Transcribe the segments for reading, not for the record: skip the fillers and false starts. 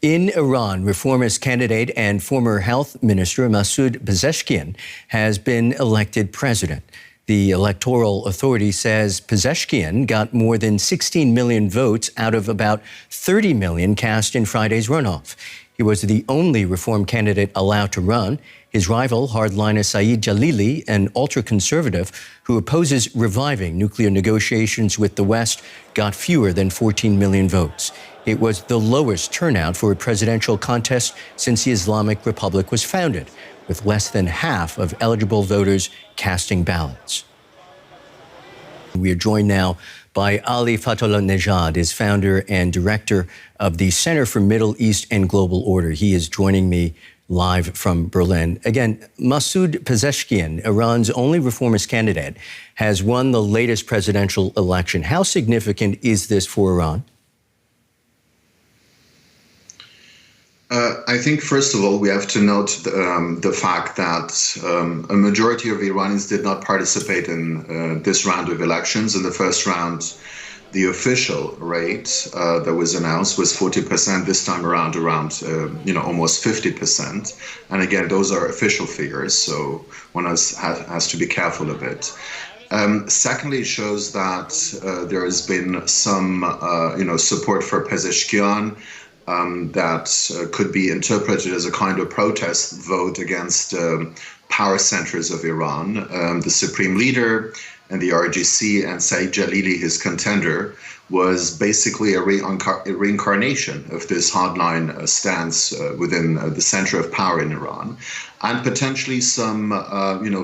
In Iran, reformist candidate and former health minister Masoud Pezeshkian has been elected president. The electoral authority says Pezeshkian got more than 16 million votes out of about 30 million cast in Friday's runoff. He was the only reform candidate allowed to run. His rival, hardliner Saeed Jalili, an ultraconservative who opposes reviving nuclear negotiations with the West, got fewer than 14 million votes. It was the lowest turnout for a presidential contest since the Islamic Republic was founded, with less than half of eligible voters casting ballots. We are joined now by Ali Fathollah-Nejad, is founder and director of the Center for Middle East and Global Order. He is joining me live from Berlin. Again, Masoud Pezeshkian, Iran's only reformist candidate, has won the latest presidential election. How significant is this for Iran? I think, first of all, we have to note the fact that a majority of Iranians did not participate in this round of elections. In the first round, the official rate that was announced was 40%. This time around, almost 50%. And again, those are official figures, so one has to be careful a bit. Secondly, it shows that there has been some, support for Pezeshkian. That could be interpreted as a kind of protest vote against power centers of Iran. The supreme leader and the RGC and Saeed Jalili, his contender, was basically a reincarnation of this hardline stance within the center of power in Iran. And potentially some,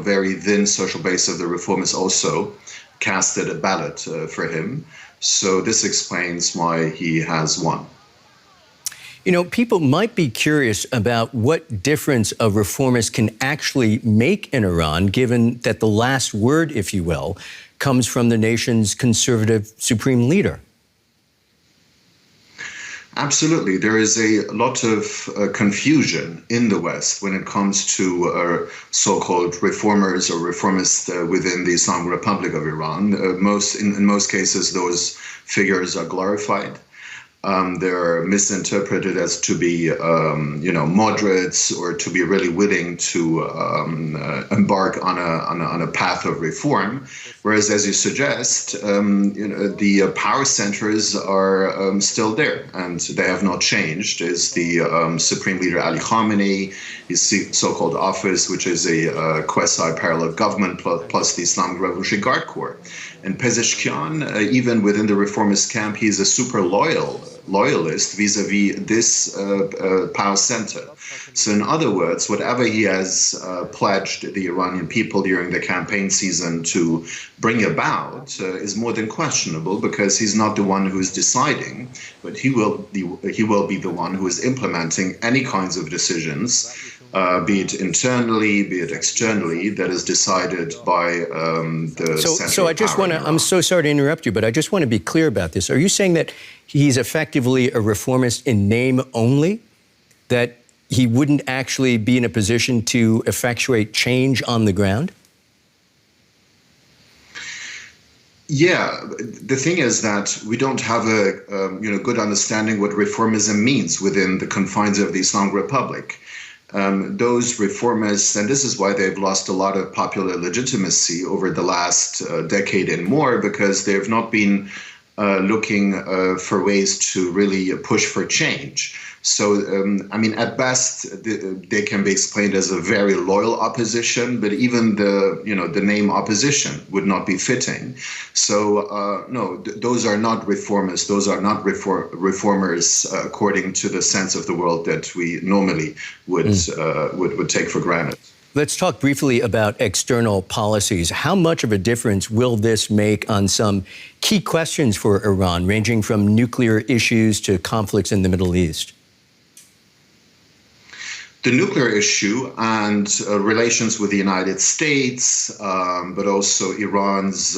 very thin social base of the reformists also casted a ballot for him. So this explains why he has won. You know, people might be curious about what difference a reformist can actually make in Iran, given that the last word, if you will, comes from the nation's conservative supreme leader. Absolutely. There is a lot of confusion in the West when it comes to so-called reformers or reformists within the Islamic Republic of Iran. In most cases, those figures are glorified. They're misinterpreted as to be, moderates or to be really willing to embark on a path of reform. Whereas, as you suggest, the power centers are still there and they have not changed. Is the Supreme Leader Ali Khamenei, his so-called office, which is a quasi-parallel government plus the Islamic Revolutionary Guard Corps. And Pezeshkian, even within the reformist camp, he's a super loyalist vis-a-vis this power center. So in other words, whatever he has pledged the Iranian people during the campaign season to bring about is more than questionable, because he's not the one who's deciding, but he will be the one who is implementing any kinds of decisions, be it internally, be it externally, that is decided by the center. So I just want to, I'm so sorry to interrupt you, but I just want to be clear about this. Are you saying that he's effectively a reformist in name only, that he wouldn't actually be in a position to effectuate change on the ground? Yeah, the thing is that we don't have a good understanding what reformism means within the confines of the Islamic Republic. Those reformists, and this is why they've lost a lot of popular legitimacy over the last decade and more, because they've not been looking for ways to really push for change. So, at best, they can be explained as a very loyal opposition, but even the name opposition would not be fitting. So, no, those are not reformists. Those are not reformers according to the sense of the world that we normally would take for granted. Let's talk briefly about external policies. How much of a difference will this make on some key questions for Iran, ranging from nuclear issues to conflicts in the Middle East? The nuclear issue and relations with the United States, but also Iran's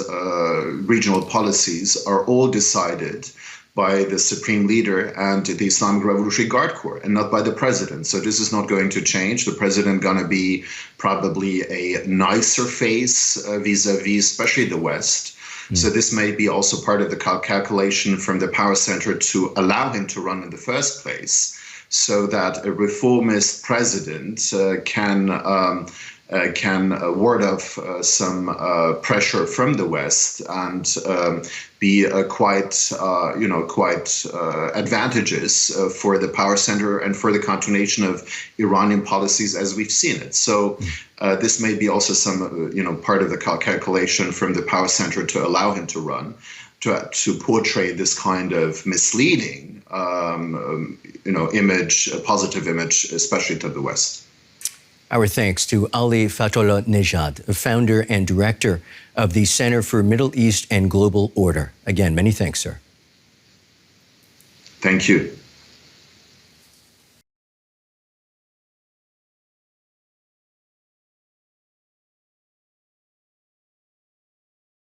regional policies are all decided by the supreme leader and the Islamic Revolutionary Guard Corps, and not by the president. So this is not going to change. The president going to be probably a nicer face vis-a-vis, especially the West. So this may be also part of the calculation from the power center to allow him to run in the first place. so that a reformist president can ward off some pressure from the West and be quite advantageous for the power center and for the continuation of Iranian policies as we've seen it. So this may be also some part of the calculation from the power center to allow him to run, to portray this kind of misleading image, a positive image, especially to the West. Our thanks to Ali Fathollah-Nejad, founder and director of the Center for Middle East and Global Order. Again, many thanks, sir. Thank you.